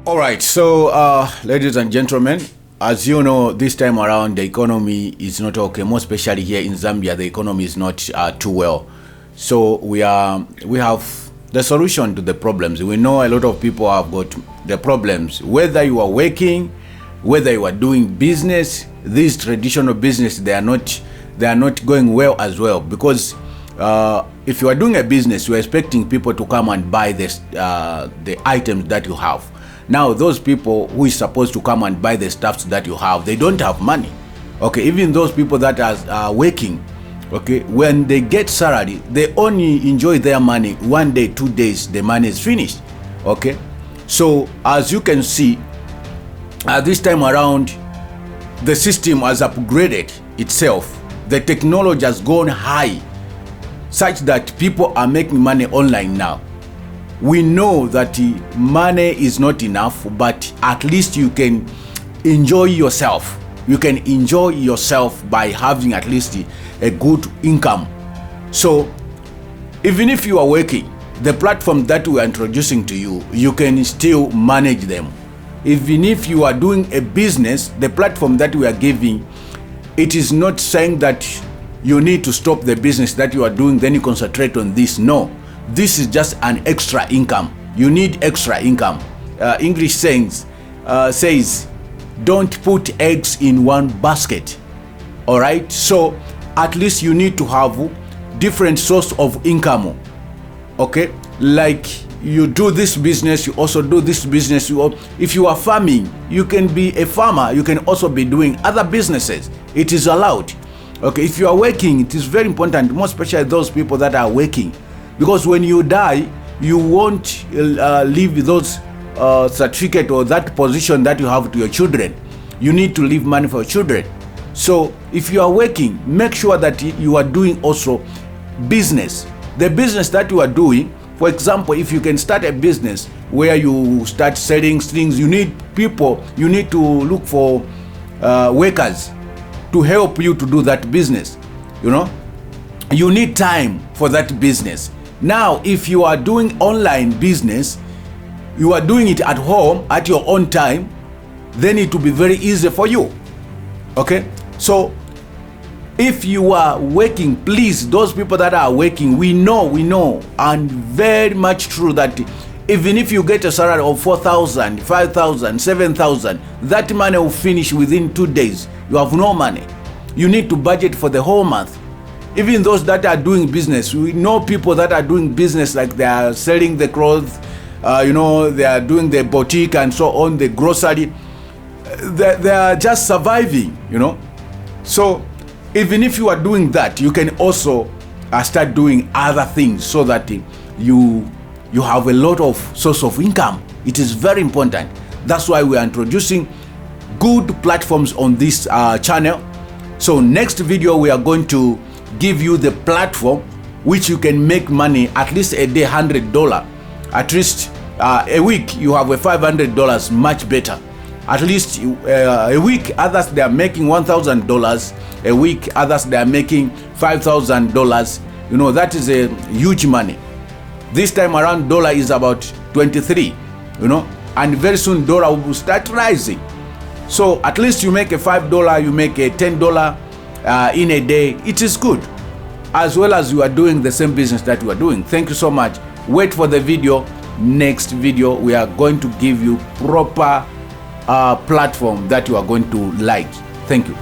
All right, so ladies and gentlemen, as you know, this time around the economy is not okay. More especially here in Zambia, the economy is not too well. So we have the solution to the problems. We know a lot of people have got the problems. Whether you are working, whether you are doing business, these traditional business they are not going well as well, because if you are doing a business, you are expecting people to come and buy this the items that you have. Now those people who is supposed to come and buy the stuffs that you have, they don't have money. Okay, even those people that are working, okay, when they get salary, they only enjoy their money 1 day, 2 days, the money is finished. Okay, so as you can see, this time around the system has upgraded itself. The technology has gone high such that people are making money online now. We know that money is not enough, but at least you can enjoy yourself. You can enjoy yourself by having at least a good income. So even if you are working, the platform that we are introducing to you, you can still manage them. Even if you are doing a business, the platform that we are giving, it is not saying that you need to stop the business that you are doing, then you concentrate on this. No, this is just an extra income. You need extra income. English sayings says, don't put eggs in one basket. All right, so at least you need to have different source of income. Okay, like you do this business, you also do this business. If you are farming, you can be a farmer, you can also be doing other businesses. It is allowed. Okay, if you are working, it is very important, more especially those people that are working, because when you die, you won't leave those certificate or that position that you have to your children. You need to leave money for children. So if you are working, make sure that you are doing also business. The business that you are doing, for example, if you can start a business where you start selling things, you need people, you need to look for workers to help you to do that business. You know, you need time for that business. Now, if you are doing online business, you are doing it at home at your own time, then it will be very easy for you. Okay, so if you are working, please, those people that are working, we know, and very much true that even if you get a salary of 4,000, 5,000, 7,000, that money will finish within 2 days. You have no money. You need to budget for the whole month. Even those that are doing business, we know people that are doing business, like they are selling the clothes, you know, they are doing the boutique and so on, the grocery. They are just surviving, you know. So even if you are doing that, you can also start doing other things so that you have a lot of source of income. It is very important. That's why we are introducing good platforms on this channel. So next video, we are going to give you the platform which you can make money at least a day, $100. At least a week, you have a $500, much better. At least a week, others they are making $1,000 a week, others they are making $5,000. You know, that is a huge money. This time around, dollar is about 23, you know, and very soon dollar will start rising. So at least you make a $5, you make a $10 in a day. It is good, as well as you are doing the same business that you are doing. Thank you so much. Wait for the video. Next video, we are going to give you proper platform that you are going to like. Thank you.